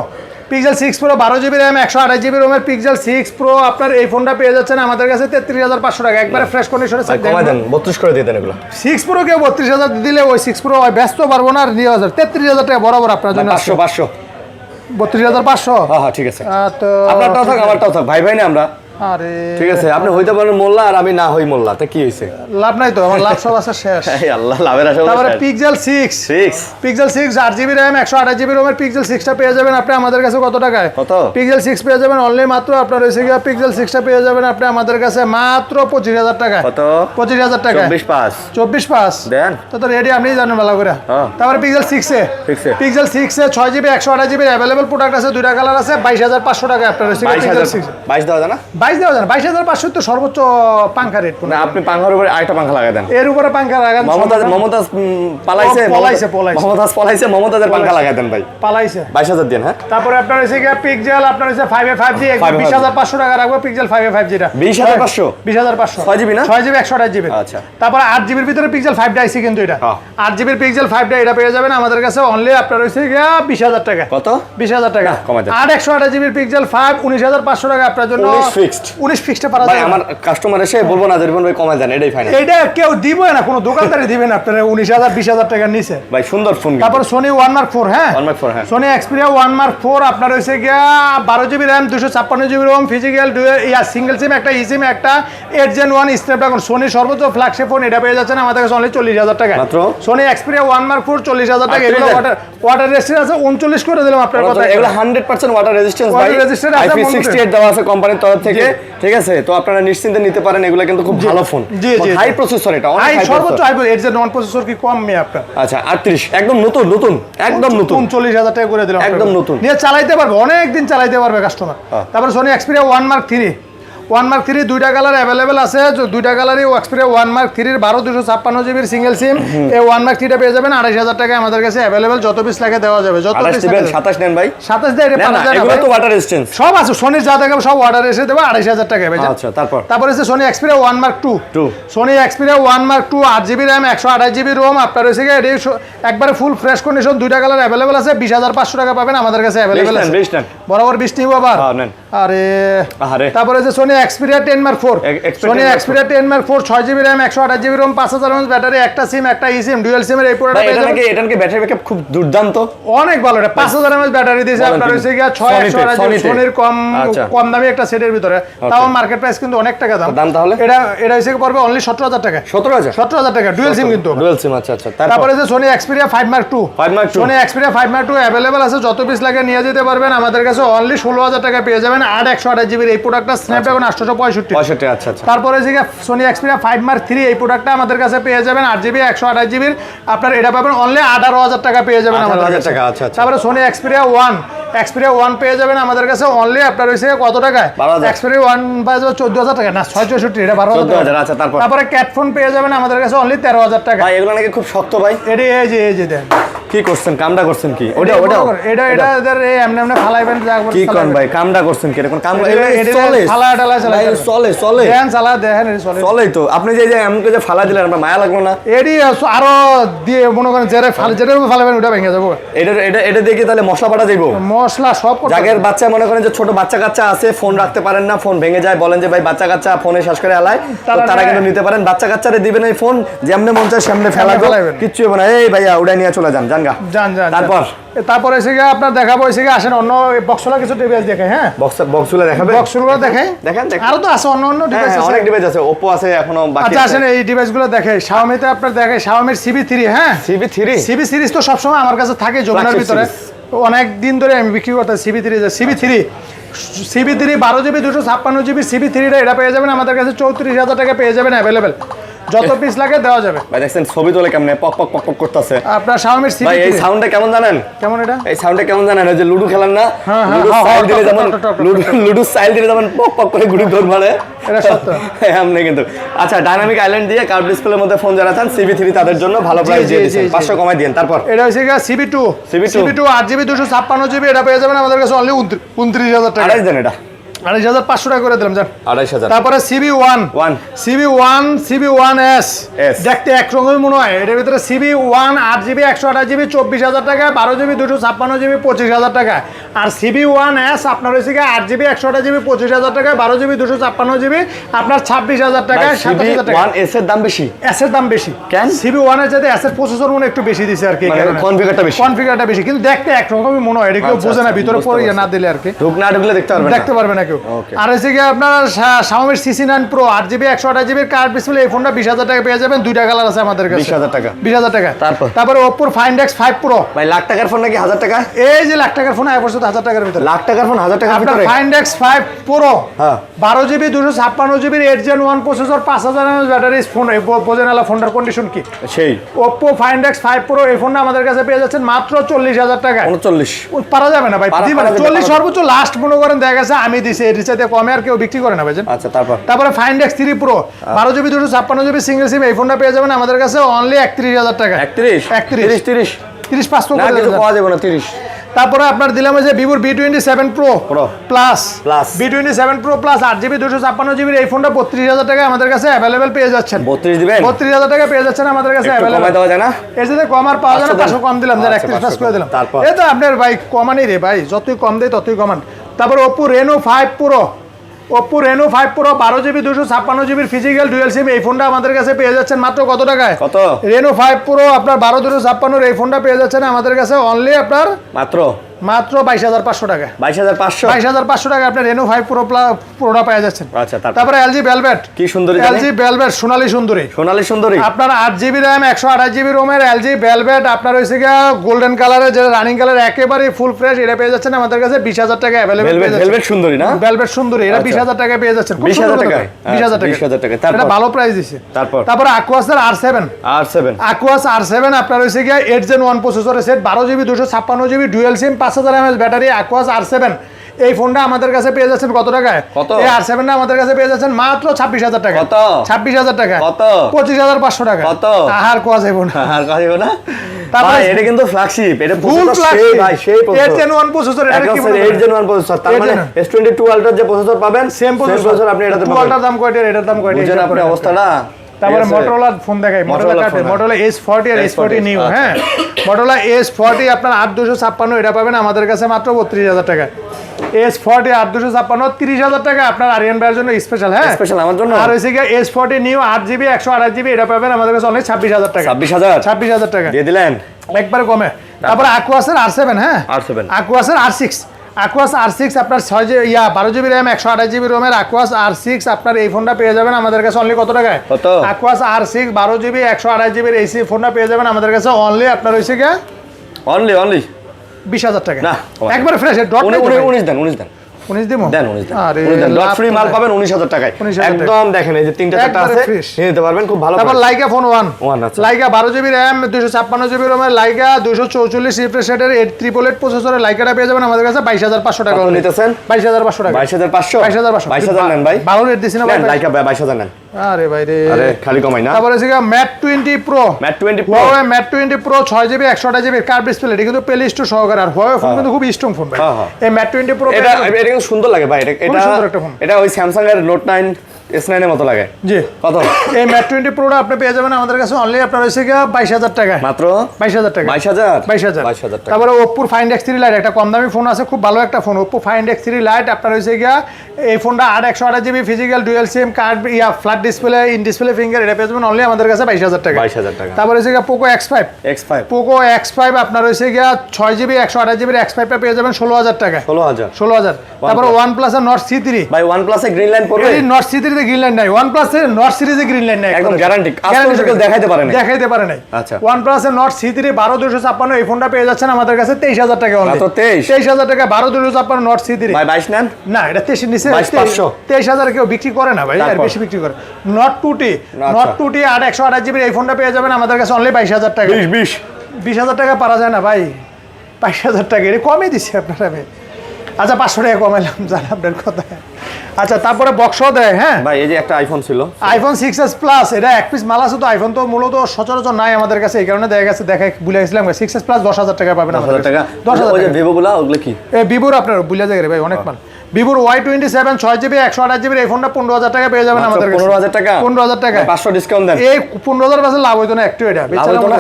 pixel 6 pro 12GB RAM 128GB রোমের পিক্সেল 6 প্রো আপনার এই ফোনটা পেয়ে যাচ্ছেন আমাদের কাছে 33,500 টাকা, একবারে ফ্রেশ কন্ডিশনে। কমাই দেন, 32 করে দিয়ে দেন এগুলো। 6 প্রো কে 32,000 দিলে ওই 6 প্রো ব্যস্ত পারবো না, আর 33,000 টাকা বরাবর আপনার জন্য। 500 32,500। হ্যাঁ ঠিক আছে, তো আপনারটাও থাক আমারটাও থাক, ভাই ভাই না আমরা। আরে ঠিক আছে, আপনি হইতে পারেন মোল্লা আর আমি না হই মোল্লা, তা কি হইছে? লাভ নাই তো, আমার লাভ সব আছে শেষ। এই আল্লাহ, লাভের আশা। তারপরে পিক্সেল 6 8GB RAM 128GB রোমের পিক্সেল 6টা পেয়ে যাবেন আপনি আমাদের কাছে কত টাকায়? কত? পিক্সেল 6 পেয়ে যাবেন অনলি মাত্র আপনার হইছে গিয়া পিক্সেল 6টা পেয়ে যাবেন আপনি আমাদের কাছে মাত্র 25,000 টাকা। কত? 25,000 টাকা। 24.5 দেন তো রেডি, আপনি জানেন ভালো করে। তারপরে pixel 6 pixel 6 6GB 128GB available product আছে, 2টা কালার আছে, 22,500 টাকা আপনার হইছে পিক্সেল 6। 22 দেওয়া যায় না? 22 দেওয়া যায় না, 22,500 তো সর্বোচ্চ পাঙ্খা রেট। না, আপনি পাঙ্খার উপরে আরেকটা পাঙ্খা লাগাই দেন, এর উপরে পাঙ্খা লাগান। মমতাজ পালাইছে, মমতাজের পাঙ্খা লাগাই দেন ভাই, পালাইছে। 22,000 দেন। হ্যাঁ, তারপরে আপনার হইছে কি পিক্সেল আপনার হইছে 5A 5G 20,500 টাকা রাখবো, পিক্সেল 5A 5G টা 20,500 6GB না 6GB 128GB। আচ্ছা, তারপর 8GB এর ভিতরে পিক্সেল 5টা আইছে, কিন্তু এটা 8GB এর পিক্সেল 5টা এটা পেয়ে যাবেন আমাদের কাছে অনলি আপনার হইছে কি 20,000 টাকা। কত? 20,000 টাকা। আর 128GB এর পিক্সেল 5 19,500 টাকা আপনার জন্য। 19 ফিক্সড পারা যায়। আমার কাস্টমার এসে বলবো না জরিবন ভাই কমায় দেন, এটাই ফাইনাল। এটা কেউ দিবে না, কোনো দোকানদারই দিবেন আপনারা 19,000 20,000 টাকার নিচে ভাই, সুন্দর ফোন। তারপর Sony 1 Mark 4, হ্যাঁ 1 Mark 4, হ্যাঁ Sony Xperia 1 Mark 4 আপনার হইছে গিয়া 12GB RAM 256GB ROM physical single SIM একটা, ইসিম একটা, 8 Gen 1 স্ন্যাপড্রাগন Sony সর্বোচ্চ ফ্ল্যাগশিপ ফোন, এটা পেয়ে যাচ্ছেন আমাদের কাছে অনলি 40,000 টাকা মাত্র। Sony Xperia 1 Mark 4 40,000 টাকা। এগুলো ওয়াটার রেজিস্ট্যান্স আছে 39 করে দিলাম আপনার কথা। এগুলো 100% ওয়াটার রেজিস্ট্যান্স ভাই, IP68 দেওয়া আছে কোম্পানির তরফ থেকে, ঠিক আছে? তো আপনারা নিশ্চিন্তে নিতে পারেন, এগুলো কিন্তু খুব ভালো ফোন, হাই প্রসেসর, এটা অনেক হাই সর্বোচ্চ হাই 8 Gen 1 প্রসেসর কি কম মে আপনার? আচ্ছা, 38 একদম নতুন, একদম নতুন 39,000 টাকা করে দিলাম, একদম নতুন, নিয়ে চালাইতে পারবে, অনেক দিন চালাইতে পারবে কাস্টমার। তারপর Sony Xperia 1 Mark 3 1 Mark 3 দুইটা কালার অ্যাভেলেবেল আছে, দুইটা কালারই Xperia 1 Mark 3 এর 12/256GB সিঙ্গেল সিম। এই 1 Mark 3 টা পেয়ে যাবেন 28,000 টাকা আমাদের কাছে অ্যাভেলেবেল, যত পিস লাগে দেওয়া যাবে, যত পিস লাগে। 27 নেন ভাই, 27 দেয়, এটা পাওয়া যায় না, এগুলো তো ওয়াটার রেজিস্ট্যান্স সব আছে, Sony যা দেখাবো সব অর্ডার এসে দেবে 28,000 টাকা ভাই। আচ্ছা, তারপর হচ্ছে Sony Xperia 1 Mark 2 Sony Xperia 1 Mark 2 8GB RAM 128GB ROM আপনার হইছে কি এটি একবারে ফুল ফ্রেশ কন্ডিশন, দুইটা কালার অ্যাভেলেবেল আছে, 20,500 টাকা পাবেন আমাদের কাছে অ্যাভেলেবেল আছে। বরাবর 20 নিব আবার। আরে তারপরে যে Sony Xperia 10 Mark 4 Sony Xperia 10 Mark 4 6GB RAM 128GB ROM 5000 mAh battery, একটা সিম একটা eSIM ডুয়াল সিমের এই পুরোটা পেয়ে যাবেন। এটা নাকি ব্যাটারি ব্যাকআপ খুব দুর্দান্ত, অনেক ভালো, এটা 5000 mAh ব্যাটারি দিয়েছে আপনার হইছে গিয়া 628GB Sonyর কম দামি একটা সেটের ভিতরে, তাও মার্কেট প্রাইস কিন্তু অনেক টাকা দাম। তাহলে এটা হইছে পড়বে অনলি 17,000 টাকা। 17,000 টাকা ডুয়াল সিম, কিন্তু ডুয়াল সিম। আচ্ছা, তারপরে যে Sony Xperia 5 Mark 2 Sony Xperia 5 Mark 2 available আছে, যত পিস লাগে নিয়ে যেতে পারবেন আমাদের কাছে অনলি 16,000 টাকা পেয়ে যাবেন। 8 128GB এই প্রোডাক্টটা স্ন্যাপড্রাগন 865। আচ্ছা। তারপরে যে Sony Xperia 5 Mark 3 এই প্রোডাক্টটা আমাদের কাছে পেয়ে যাবেন 8GB 128GB, আপনার এটা পাবেন অনলি 18,000 টাকা পেয়ে যাবেন আমাদের কাছে। আচ্ছা। তারপরে Sony Xperia 1 পেয়ে যাবেন আমাদের কাছে অনলি আপনার হইছে কত টাকায়? Xperia 1 পাওয়া যাবে 14,000 টাকা, না 664, এটা 12,000। আচ্ছা, তারপরে ক্যাট ফোন পেয়ে যাবেন আমাদের কাছে অনলি 13,000 টাকা। ভাই এগুলো নাকি খুব শক্ত ভাই, এই যে দেন কি করছেন কামটা করছেন কি ওটা এটা এদের এমনি এমনি ফালাইবেন কি কোন ভাই কামটা করছেন কি এরকম কাম চলে ফালা ডালা চলে চলে দেন চালা দেখেন চলে চলেই তো আপনি যে এমনকে যে ফালা দিলেন আপনার মায়া লাগলো না এডি আরো দিয়ে মনে করেন যেটা ফালাবেন ওটা ভেঙে যাবো এটা দিয়ে কি তাহলে মশলা পাঠা যাইবো মশলা সব জাগের বাচ্চা মনে করেন যে ছোট বাচ্চা কাচ্চা আছে ফোন রাখতে পারেন না ফোন ভেঙে যায় বলেন যে ভাই বাচ্চা কাচ্চা ফোনে শেষ করে আলায় তারা কিন্তু নিতে পারেন বাচ্চা কাচ্চারে দিবেন এই ফোন যেমনে মন চায় সামনে ফেলাবেন কিচ্ছু হবে না এই ভাইয়া ওটা নিয়ে চলে যান জানগা যান তারপর এসে গিয়ে আপনার দেখাবো এসে গিয়ে আসেন অন্য বক্সলা কিছু ডিভাইস দেখে হ্যাঁ বক্সগুলো দেখাবে বক্সগুলো দেখেন আরো তো আছে অন্য ডিভাইস আছে অনেক ডিভাইস আছে Oppo আছে এখনো বাকি আচ্ছা আসেন এই ডিভাইসগুলো দেখে Xiaomi তে আপনার দেখে Xiaomi CB3 হ্যাঁ CB সিরিজ তো সব সময় আমার কাছে থাকে যোগানোর ভিতরে অনেক দিন ধরে আমি বিক্রি করতে CB3 12 জিবি 256 জিবি CB3 এটা পেয়ে যাবেন আমাদের কাছে 34,000 টাকা পেয়ে যাবেন अवेलेबल যত পিস লাগে দেওয়া যাবে ভাই দেখেন ছবি তোলে কেমনে পক পক পক পক করতেছে আপনার Xiaomi CB3 ভাই এই সাউন্ডটা কেমন জানেন এই সাউন্ডটা কেমন জানেন ওই যে লুডো খেলেন না লুডো স্টাইল দিলে যেমন লুডো স্টাইল দিলে যেমন পক পক করে গুড়ি দৌড় মারে এটা সত্য এমনি কিন্তু আচ্ছা ডাইনামিক আইল্যান্ড দিয়ে কার্ভ ডিসপ্লের মধ্যে ফোন যারা চান CB3 তাদের জন্য ভালো প্রাইস দিয়ে দিয়েছেন 500 কমাই দেন তারপর এটা হচ্ছে CB2 8GB 256GB এটা পেয়ে যাবেন আমাদের কাছে অনলি 29,000 টাকা আড়াই দেন এটা 2,500 টাকা করে দিলাম জান 2,500 তারপরে CB1S দেখতে একরকমই মনে হয় এর ভিতরে CB1 8GB 128GB 24,000 টাকা 12GB 256GB 25,000 টাকা আর CB1S আপনার হচ্ছে 8GB 128GB 25,000 টাকা 12GB 256GB আপনার 26,000 টাকা 27,000 টাকা CB1S এর দাম বেশি কেন CB1 এর সাথে S এর প্রসেসর মনে একটু বেশি দিছে আর কি কনফিগারটা বেশি কিন্তু দেখতে একরকমই মনে হয় এটা কেউ বোঝে না ভিতরে পড়ে না দিলে আর কি ঢুকলে দেখতে পারবে না আর হচ্ছে কি আপনার Xiaomi CC9 Pro 8GB 128GB card display এই ফোনটা 20,000 টাকা পেয়ে যাবেন দুইটা কালার আছে আমাদের কাছে 20,000 টাকা তারপর Oppo Find X5 Pro ভাই লাখ টাকার ফোন নাকি 1,000 টাকা এই যে লাখ টাকার ফোন আইবছর 1,000 টাকার ভিতরে লাখ টাকার ফোন 1,000 টাকার ভিতরে Find X5 Pro হ্যাঁ 12GB 256GB 8 Gen 1 processor 5000 mAh battery phone বোঝেনালা ফোনটার কন্ডিশন কি সেই Oppo Find X5 Pro এই ফোনটা আমাদের কাছে পেয়ে যাচ্ছেন মাত্র 40,000 টাকা 39 পারা যাবে না ভাই 40 সর্বোচ্চ লাস্ট মনে করেন দেখা গেছে আমি দিছি এর চাইতে কমে আর কেউ বিক্রি করে না ভাই আচ্ছা তারপরে Find X3 Pro 12GB 256GB single সিম এই ফোনটা পেয়ে যাবেন আমাদের কাছে অনলি 31,000 টাকা 30 500 করে কিছু পাওয়া যাবে না 30 তারপরে আপনার দিলাম যে Vivo V27 Pro Plus V27 Pro Plus 8GB 256GB এই ফোনটা 32,000 টাকা আমাদের কাছে अवेलेबल পেয়ে যাচ্ছেন 32 দিবেন 32,000 টাকা পেয়ে যাচ্ছেন আমাদের কাছে अवेलेबल কমাই দেওয়া যায় না এর সাথে কম আর পাওয়া যায় না 500 কম দিলাম যারা 31 প্লাস করে দিলাম এই তো আপনার ভাই কমানি রে ভাই যতই কম দেই ততই কমান তারপর Oppo Reno 5 Pro 12GB 256GB physical dual SIM এই ফোনটা আমাদের কাছে পেয়ে যাচ্ছেন মাত্র কত টাকায় Reno 5 Pro আপনার 12/256 এই ফোনটা পেয়ে যাচ্ছেন আমাদের কাছে অনলি আপনার মাত্র 22,500 টাকা 22,500 টাকা আপনার Reno 5 Pro Proটা পেয়ে যাচ্ছেন আচ্ছা তারপরে LG Velvet কি সুন্দরী LG Velvet সোনালী সুন্দরী আপনার 8GB RAM 128GB ROM এর LG Velvet আপনার হইছে গিয়া গোল্ডেন কালারের যে রানিং কালার একেবারে ফুল ফ্রেশ এটা পেয়ে যাচ্ছেন আমাদের কাছে 20,000 টাকা अवेलेबल পেয়ে যাচ্ছেন Velvet সুন্দরী না Velvet সুন্দরী এটা 20,000 টাকা পেয়ে যাচ্ছেন 20,000 টাকা 20,000 টাকা এটা ভালো প্রাইস দিছে তারপর Aquas এর Aquas R7 আপনার হইছে গিয়া 8 Gen 1 প্রসেসরের set 12GB 256GB dual SIM 5000 mAh battery Aquas R7 এই ফোনটা আমাদের কাছে পেয়ে যাচ্ছেন কত টাকায় এই R7 টা আমাদের কাছে পেয়ে যাচ্ছেন মাত্র 26,000 টাকা কত 26,000 টাকা কত 25,500 টাকা কত আহার কোয়া যাইবো না তারপরে এটা কিন্তু ফ্ল্যাগশিপ এটা প্রসেসর সেই প্রসেসর 8 Gen 1 প্রসেসর এটা কি বলে 8 Gen 1 প্রসেসর তার মানে S22 Ultra যে প্রসেসর পাবেন সেম প্রসেসর আপনি এটাতে পাবেন Ultra দাম কয়টা এটার দাম কয়টা বুঝেন আপনি অবস্থাটা তারপরে Motorola ফোন দেখাই Motorola S40 আর S40 নিউ হ্যাঁ Motorola S40 আপনার 8256 এটা পাবেন আমাদের কাছে মাত্র 32,000 টাকা S40 8256 30,000 টাকা আপনার আরিয়ান ভাইয়ের জন্য স্পেশাল হ্যাঁ স্পেশাল আমার জন্য আর হইছে কি S40 নিউ 8GB 128GB এটা পাবেন আমাদের কাছে অনলি 26,000 টাকা 26,000 টাকা দিয়ে দিলেন একবার কমে তারপরে Aquas এর R7 হ্যাঁ Aquas এর R6 Aquas R6 আপনার 12GB RAM 128GB ROM এর Aquas R6 আপনার এই ফোনটা পেয়ে যাবেন আমাদের কাছে অনলি কত টাকায় কত Aquas R6 12GB 128GB এই ফোনটা পেয়ে যাবেন আমাদের কাছে অনলি আপনার হইছে কি অনলি 20,000 টাকা না একবার ফ্রেশ ডট 19 দেন 19 দিমো দেন 19 দেন আরে ডট ফ্রি মাল পাবেন 19,000 টাকায় একদম দেখেন এই যে তিনটা চারটা আছে নিয়ে নিতে পারবেন খুব ভালো তারপর লাইকা ফোন 1 আছে Laika 12GB RAM 256GB ROM এর লাইকা 244 রিফ্রেশ রেটের 888 প্রসেসরের লাইকাটা পেয়ে যাবেন আমাদের কাছে 22,500 টাকা নিতেছেন 22,500 টাকা 22,500 নেন ভাই ভালো রেট দিছেন না ভাই লাইকা 22,000 নেন আরে ভাই রে, আরে খালি কমাই না। তারপরে হচ্ছে Mate 20 Pro, Mate 20 Pro, Huawei Mate 20 Pro 6GB 128GB curve display, এটা কিন্তু প্লে স্টোর সহকারে। আর Huawei ফোন কিন্তু খুব স্ট্রং ফোন ভাই। এই ম্যাট 20 প্রো এটা কিন্তু সুন্দর লাগে ভাই। এটা সুন্দর একটা ফোন। এটা ওই স্যামসাং এর নোট 9 S9 এর মতো লাগে। জি। কত? এই ম্যাট 20 প্রোটা আপনি পেয়ে যাবেন আমাদের কাছে অনলি আপনার হচ্ছে 22000 টাকা। মাত্র 22000 টাকা। 22000 টাকা। তারপরে Oppo Find X3 Lite, একটা কম দামি ফোন আছে, খুব ভালো একটা phone Oppo Find X3 Lite। আপনার হচ্ছে এই ফোনটা 128GB physical dual SIM card flat display, in display finger, এটা পেয়ে যাবেন অনলি আমাদের কাছে 22000 টাকা। 22000 টাকা। তারপরে হচ্ছে Poco X5 আপনার হচ্ছে 6GB 128GB X5 টা পেয়ে যাবেন 16000 টাকা। 16000। তারপরে OnePlus এর Nord C3 ভাই, OnePlus এর গ্রিন লাইন পড়বে? এই Nord C3 তে গ্রিন লাইন নাই, OnePlus এর Nord সিরিজে গ্রিন লাইন নাই, একদম গ্যারান্টি। আজকে কেউ দেখাইতে পারে নাই। আচ্ছা, OnePlus এর Nord C3 12256 এই ফোনটা পেয়ে যাচ্ছেন আমাদের কাছে 23000 টাকা অনলি। মাত্র 23000 টাকা 12256 Nord C3 ভাই। 22 নেন না, এটা 23 নিচে 22500। 23000 কেউ বিক্রি করে না ভাই, আর বেশি বিক্রি করে। Nord 2T 128GB এই ফোনটা পেয়ে যাবেন আমাদের কাছে অনলি 22000 টাকা। 20000 টাকা পারা যায় না ভাই, 22000 টাকা এটা কমই দিচ্ছি আপনারা। আমি আচ্ছা 500 টাকা কমাইলাম, জান আপনার কথা। আচ্ছা, তারপরে বক্সও দেয়। হ্যাঁ ভাই, এই যে একটা আইফোন ছিল, iPhone 6s Plus, এটা এক পিস মাল আছে তো। আইফোন তো মূলত সচরাচর নাই আমাদের কাছে, এই কারণে দেখা গেছে ভুলে গেছিলাম। 6s Plus 10000 টাকা পাবেন আমাদের 10,000 টাকা। 10000 ওই যে টাকা। ভিভোগুলা, ওগুলো কি? এই ভিভোর আপনার ভুলে যায় রে ভাই, অনেক মাল। ভিভোর Y27 6GB 128GB এই ফোনটা 15000 টাকা পেয়ে যাবেন আমাদের কাছে। 15000 টাকা। 15000 টাকা। 500 ডিসকাউন্ট দেন। এই 15000 পাশে লাভ হইতো না একটু, এটা বেচারা না?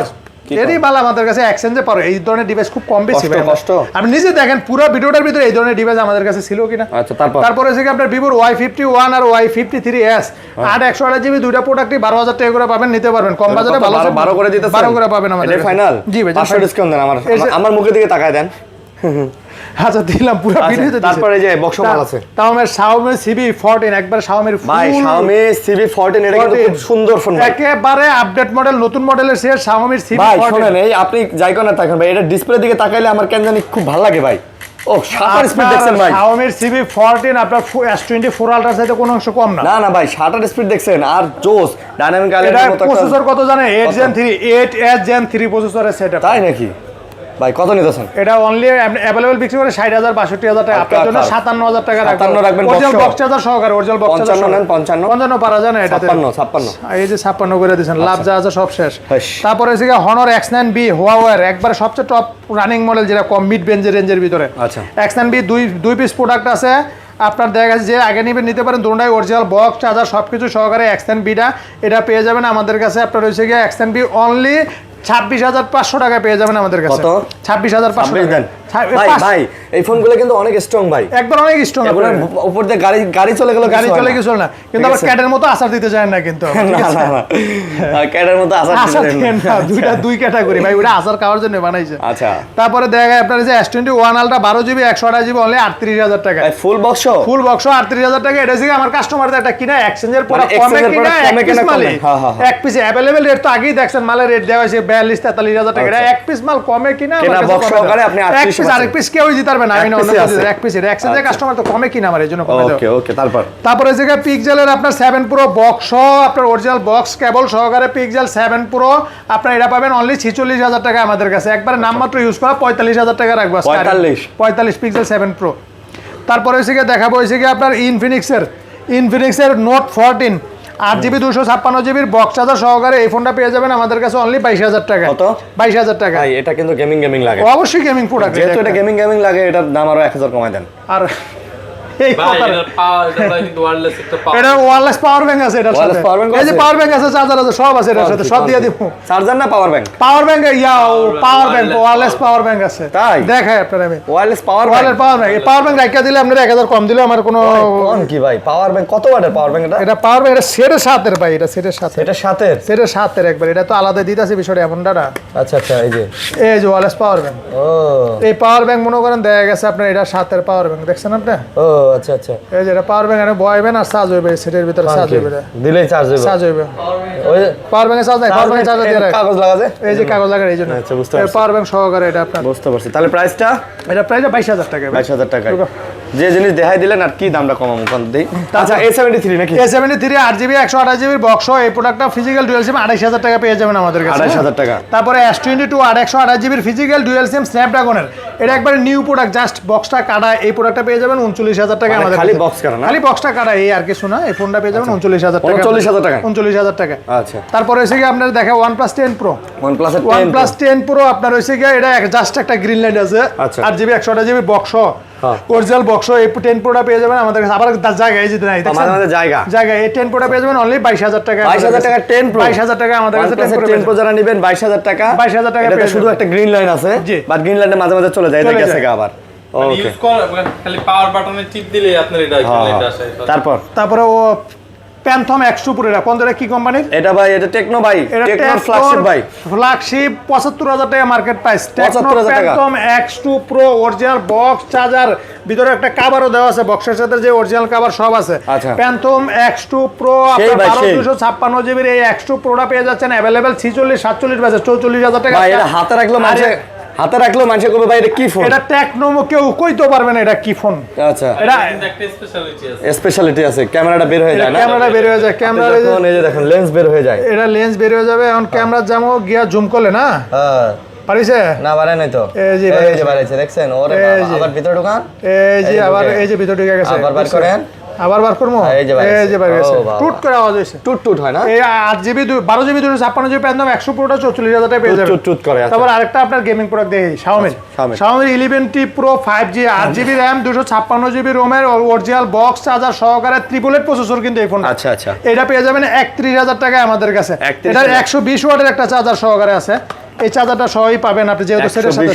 এরই মাল আমাদের কাছে এক্সচেঞ্জে পারো। এই ধরনের ডিভাইস খুব কম বেশি ভাই। কষ্ট। আপনি নিজে দেখেন পুরো ভিডিওটার ভিতরে এই ধরনের ডিভাইস আমাদের কাছে ছিল কিনা। আচ্ছা, তারপরে হচ্ছে আপনার ভিভোর Y51 আর Y53s 8/128GB দুইটা প্রোডাক্টই 12000 টাকা করে পাবেন, নিতে পারবেন কম বাজারে। ভালো 12 করে দিতেছেন? 12 করে পাবেন আমাদের এটা ফাইনাল? জি ভাই, 500 ডিসকাউন্ট দেন। আমার মুখের দিকে তাকায় দেন। আচ্ছা, দিলাম পুরো ভিডিওতে। তারপরে যে বক্স মাল আছে, তাও আমার Xiaomi CB14, একবার Xiaomi ভাই Xiaomi CB14 এটা কিন্তু খুব সুন্দর ফোন ভাই। একেবারে আপডেট মডেল, নতুন মডেলের সে Xiaomi CB14। ভাই শুনেন, এই আপনি যাই কোন না তাকান ভাই, এটা ডিসপ্লে দিকে তাকাইলে আমার কেন জানি খুব ভালো লাগে ভাই। ও শাটার স্পিড দেখছেন ভাই? Xiaomi CB14 আপনার S24 Ultra চাইতে কোনো অংশ কম না। না ভাই, শাটার স্পিড দেখছেন আর জোস ডাইনামিক আইল্যান্ডের মতো একটা প্রসেসর কত জানেন? 8 Gen 3 প্রসেসরের সেটআপ। তাই নাকি ভাই? কত নিতেছেন? এটা অনলি अवेलेबल বিক্রি করে 60000 62000 টাকা। আপনার জন্য 57000 টাকা রাখবেন। 57 রাখবেন। অরিজিনাল বক্স চার্জার সহকারে, অরিজিনাল বক্স চার্জার 55 নেন। 55 পারা যায় না এটাতে। 56 এই যে 56 করে দিয়েছেন, লাভ যা আছে সব শেষ। শেষ। তারপরে হচ্ছে Honor X9B Huawei একবার সবচেয়ে টপ রানিং মডেল, যেটা কম মিড রেঞ্জের ভিতরে। আচ্ছা, X9B দুই পিস প্রোডাক্ট আছে আপনার। দেখা গেছে যে আগে নিতে পারেন, দুটোই অরিজিনাল বক্স চার্জার সবকিছু সহকারে। X9Bটা এটা পেয়ে যাবেন আমাদের কাছে। আপনার হচ্ছে X9B অনলি 26500 টাকায় পেয়ে যাবেন আমাদের কাছে। কত? 26500 দেন ভাই। এই ফোনগুলো কিন্তু অনেক স্ট্রং ভাই, একবার অনেক স্ট্রং। উপর দিয়ে গাড়ি চলে গেল, না, কিন্তু আবার ক্যাটের মতো আসার দিতে চায় না কিন্তু। না ক্যাটের মতো আসার দুই ক্যাটাগরি ভাই, ওটা আসার খাওয়ার জন্য বানাইছে। আচ্ছা, তারপরে দেখা যায় আপনার যে S21 Ultra 12GB 128GB only 38000 টাকা। ফুল বক্স 38000 টাকা। এটা হচ্ছে আমার কাস্টমারদের একটা কিনা এক্সচেঞ্জের পরে কমে কিনা এক পিস अवेलेबल রেট তো আগেই দেখছেন, মালের রেট দেওয়া হয়েছে 42-43000 টাকা। এটা এক পিস মাল কমে কিনা বক্স সহকারে আপনি এক পিস আরেক পিস কেউই দিতে পারবে না। আমি না, এক পিস এটা এক্সচেঞ্জের কাস্টমার তো কমে কিনা আমার, এজন্য কমে দাও। ওকে তারপরে যে পিক্সেলের আপনার 7 Pro বক্স আপনার অরিজিনাল বক্স কেবল সহকারে পিক্সেল 7 Pro আপনার এটা পাবেন অনলি 46000 টাকা আমাদের কাছে। একবারে নামমাত্র ইউজ করা 45000 টাকা রাখবো। 45 পিক্সেল 7 Pro। তারপরে হচ্ছে দেখাবো হচ্ছে আপনার ইনফিনিক্সের Note 14 8GB 256GB box charger সহকারে এই ফোনটা পেয়ে যাবেন আমাদের কাছে অনলি 22000 টাকা। কত? 22000 টাকা। ভাই এটা কিন্তু গেমিং লাগে। অবশ্যই গেমিং প্রোডাক্ট, যেহেতু এটা গেমিং লাগে, এটার দাম আরো 1000 কমায় দেন। আর এটা ওয়্যারলেস পাওয়ার ব্যাংক আছে, এটার সাথে এই যে পাওয়ার ব্যাংক আছে, চার্জার আছে, সব আছে এটার সাথে, সব দিয়ে দিব। চার্জার না power bank? Power bank wireless power bank আছে। তাই দেখাই আপনারা, আমি ওয়্যারলেস পাওয়ার ব্যাংক এই পাওয়ার ব্যাংক রাখা দিলে আপনারা 1000 কম দিলে আমার কোনো কোন কি ভাই? পাওয়ার ব্যাংক কত ওয়াটের পাওয়ার ব্যাংক এটা? এটা পাওয়ার ব্যাংক, এটা সেটের সাথের ভাই, এটা সেটের সাথে। এটা সাথের? সেটের সাথের একবার, এটা তো আলাদা দিতেছে বিষয়টা এমনটা না। আচ্ছা এই যে ওয়্যারলেস পাওয়ার ব্যাংক। ও এই পাওয়ার ব্যাংক মনে করেন দেখা গেছে আপনার এটা সাথের পাওয়ার ব্যাংক, দেখছেন আপনি? ও আচ্ছা এই যে এটা পাওয়ার ব্যাংক, এখানে বয়াবেন আর চার্জ হইবে, সেটের ভিতরে চার্জ হইবে, দিলেই চার্জ হইবে। ওই পাওয়ার ব্যাংকে চার্জ নাই, পাওয়ার ব্যাংকে চার্জ দিয়ে কাগজ লাগা যায়, এই যে কাগজ লাগা, এইজন্য। আচ্ছা, বুঝতে পারছি। পাওয়ার ব্যাংক সহকারে এটা আপনার। বুঝতে পারছি। তাহলে প্রাইসটা? এটা প্রাইসটা 22000 টাকা। 22000 টাকা। যে জিনিস দেখাই দিলেন আর কি দামটা কমাবো কোন দেই। আচ্ছা A73 নাকি? A73 8GB 128GB বক্স এই প্রোডাক্টটা ফিজিক্যাল ডুয়াল সিম 28000 টাকা পেয়ে যাবেন আমাদের কাছে। 28000 টাকা। তারপরে S22 আর 128GB ফিজিক্যাল ডুয়াল সিম স্ন্যাপড্রাগনের, এটা একবার নিউ প্রোডাক্ট, জাস্ট বক্সটা কাটা, এই প্রোডাক্টটা পেয়ে যাবেন 39000 টাকা আমাদের খালি বক্স কাটা না? খালি বক্সটা কাটা, এই আর কিছু না। এই ফোনটা পেয়ে যাবেন 39000 টাকা। 39000 টাকা? 39000 টাকা। আচ্ছা। তারপরে হইছে কি আপনার দেখা OnePlus 10 Pro। OnePlus 10 Pro আপনার হইছে কি এটা জাস্ট একটা গ্রিন লাইট আছে, 8GB 128GB box, original box. এই 10 Proটা পেয়ে যাবেন আমাদের কাছে। আবার জায়গা এই যে নাই দেখছেন, আমাদের জায়গা এই 10 Proটা পেয়ে যাবেন অনলি 22000 টাকা। 22000 টাকা 10 Pro? 22000 টাকা আমাদের কাছে 10 Pro যারা নেবেন 22000 টাকা। 22000 টাকা এটা শুধু একটা গ্রিন লাইন আছে, বাট গ্রিন লাইনে মাঝে মাঝে চলে যায়, এটা গেছে আবার। ওকে, ইউজ কর খালি পাওয়ার বাটনে টিপ দিলে আপনার এটা আসে। তারপরে ও প্যান্থম X2 Pro, এটা কোন কি কোম্পানির? এটা ভাই, এটা টেকনো ভাই, টেকনো ফ্ল্যাগশিপ ভাই, ফ্ল্যাগশিপ 75000 টাকা মার্কেট প্রাইস। 75000 টাকা phantom X2 Pro original box, charger, ভিতরে একটা কভারও দেওয়া আছে, বক্সের সাথে যে অরিজিনাল কভার সব আছে। প্যান্থম X2 Pro আপনার 12256GB এই X2 Proটা পেয়ে যাচ্ছেন अवेलेबल 46 47 বাজে 44000 টাকা। ভাই এটা হাতে রাখলো মানুষে কবে ভাই এটা কি ফোন? এটা টেকনো, কেউ কইতে পারবে না এটা কি ফোন। আচ্ছা, এটা একটা স্পেশালিটি আছে। স্পেশালিটি আছে, ক্যামেরাটা বের হয়ে যায় না? ক্যামেরা বের হয়ে যায়, ক্যামেরা এই যে দেখুন লেন্স বের হয়ে যায়, এটা লেন্স বের হয়ে যাবে। এখন ক্যামেরা জামো গিয়া জুম করলে না হ্যাঁ পারিছে না, বাড়ে নাই তো। এই যে বাড়াইছে, দেখছেন? ওরে বাবা, আবার ভিতরে ঢোকান। এই যে আবার এই যে ভিতরে ঢুকে গেছে, আবার বার করেন, আবার বার করবো। এই যে বার গেছে, টুট করে আওয়াজ হইছে। টুট হয় না? এই 8GB 12GB 256GB প্যান্থম 100 Proটা 44000 টাকা পেয়ে যাবেন। টুট করে। তারপর আরেকটা আপনার গেমিং প্রোডাক্ট দেখি, Xiaomi 11T Pro 5G 8GB RAM 256GB ROM এর অরিজিনাল বক্স, চার্জার সহকারে ট্রিপলেট প্রসেসর কিন্তু এই ফোন। আচ্ছা আচ্ছা, এটা পেয়ে যাবেন 31000 টাকা আমাদের কাছে। এটা 120 ওয়াটের একটা চার্জার সহকারে আছে, এই চার্জারটা সহই পাবেন আপনি, যেহেতু সেটের সাথে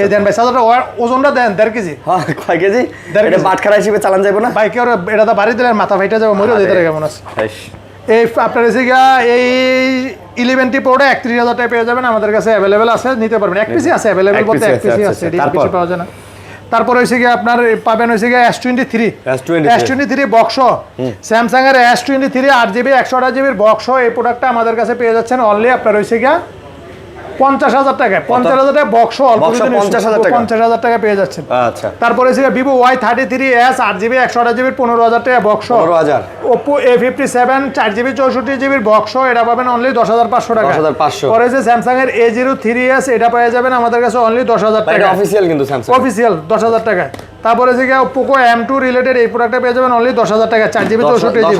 এই দেন ভাই। চার্জারটা ওজনটা দেন 1.5 কেজি। হ্যাঁ, কয় কেজি? এটা বাটখারা হিসেবে চালান যাবে না? বাইকে ওরা এটা তো বাড়ি দিলে মাথা ফাইটা যাবে, মরে যেতে কেমন আছে। এই আপনার এসে গিয়া এই 11T Proটা 31000 টাকা পেয়ে যাবেন আমাদের কাছে, अवेलेबल আছে, নিতে পারবেন। এক পিসি আছে अवेलेबल, বলতে এক পিসি আছে, বেশি পাওয়া যায় না। তারপর হইছে গিয়া আপনার পাবেন হইছে গিয়া S23 বক্স, স্যামসাং এর S23 8GB 128GB বক্স। এই প্রোডাক্টটা আমাদের কাছে পেয়ে যাচ্ছেন অনলি আপনার হইছে গিয়া 50000 টাকা। 50000 টাকা বক্স, অল্প 50000 টাকা পেয়ে যাচ্ছেন। আচ্ছা, তারপরে হচ্ছে Vivo Y33s 8GB 128GB 15000 টাকা box. 15000। Oppo A57 4GB 64GB box, এটা পাবেন অনলি 10500 টাকা। 10500। পরে যে Samsung এর A03s, এটা পেয়ে যাবেন আমাদের কাছে অনলি 10000 টাকা। এটা অফিশিয়াল কিন্তু Samsung অফিশিয়াল 10000 টাকা। তারপরে যে Poco M2 রিলেটেড এই প্রোডাক্টটা পেয়ে যাবেন অনলি 10000 টাকা, 4GB 64GB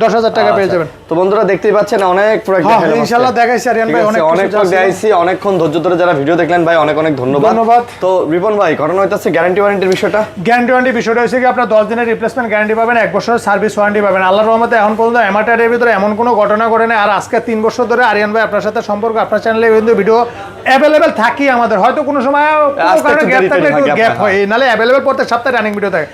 10000 টাকা পেয়ে যাবেন। তো বন্ধুরা দেখতেই পাচ্ছেন অনেক প্রোডাক্ট দেখালাম, ইনশাআল্লাহ দেখাইছি আরিয়ান ভাই, অনেক দেখাইছি, অনেকক্ষণ ধৈর্য ধরে যারা ভিডিও দেখলেন ভাই অনেক ধন্যবাদ। তো রিপন ভাই, ঘটনা হইতাছে গ্যারান্টি ওয়ারেন্টির বিষয়টা। গ্যারান্টি ওয়ারেন্টি বিষয়টা হচ্ছে কি আপনার 10 দিনের রিপ্লেসমেন্ট গ্যারান্টি পাবেন, 1 বছরের সার্ভিস ওয়ারেন্টি পাবেন। আল্লাহর রহমতে এখন পর্যন্ত এমআরটারের ভিতরে এমন কোনো ঘটনা ঘটে না। আর আজকে 3 বছর ধরে আরিয়ান ভাই আপনার সাথে সম্পর্ক, আপনার চ্যানেলে কিন্তু ভিডিও অ্যাভেলেবেল থাকি আমাদের। হয়তো কোনো সময় গ্যাপ হয়, নালে অ্যাভেলেবেল প্রত্যেক সপ্তাহে রানিং ভিডিও থাকে।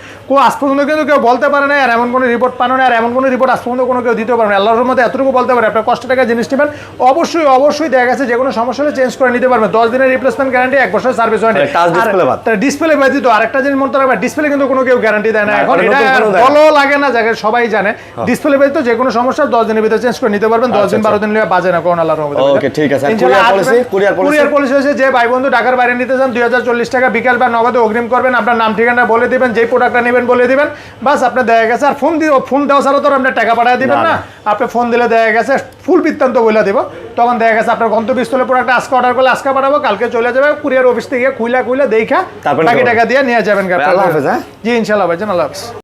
আজ পর্যন্ত কিন্তু কেউ বলতে পারে না আর এমন কোনো রিপোর্ট পানো না, আর এমন কোনো রিপোর্ট আজ পর্যন্ত কোনো কেউ দিতে পারে না। আল্লাহর মধ্যে এতটুকু বলতে পারে, আপনার কষ্ট টাকা জিনিস নেবেন, অবশ্যই দেখা গেছে যে কোনো সমস্যা হলে চেঞ্জ করে নিতে পারবেন। 10 দিনের রিপ্লেসমেন্ট গ্যারান্টি, 1 বছরের সার্ভিস ওয়ারেন্টি। ডিসপ্লে ব্যতীত আরেকটা জিনিস মনে রাখবেন, ডিসপ্লে কিন্তু কোনো কেউ গ্যারান্টি দেয় না এখন, এটা ভালো লাগে না, জায়গায় সবাই জানে। ডিসপ্লে ব্যতীত যে কোনো সমস্যা 10 দিনের ভিতরে চেঞ্জ করে নিতে পারবেন। 10 দিন 12 দিন লিয়ে বাজে না কোন, আল্লাহর রহমতে। ওকে, ঠিক আছে। কুরিয়ার পলিসি হচ্ছে যে ভাই বন্ধু ঢাকার বাইরে নিতে চান 2040 টাকা বিকাল বা নগদে অগ্রিম করবেন, আপনার নাম ঠিকানা বলে দিবেন, যেই প্রোডাক্টটা নেবেন বলে দিবেন, বাস আপনার দেখা গেছে। আর ফোন দেওয়া ছাড়া তো আপনার টাকা পাঠিয়ে দিবেন না, আপনি ফোন দিলে দেখা গেছে ফুল বৃত্তান্ত বলে দেবো, তখন দেখা গেছে আপনার গন্তব্যস্থলে প্রোডাক্ট আজকে অর্ডার করলে আজকে পাঠাবো, কালকে চলে যাবে কুরিয়ার অফিস থেকে খুইলা দেখা বাকি টাকা দিয়ে নিয়ে যাবেন। জি ইনশাআল্লাহ ভাইজান, আল্লাহ হাফেজ।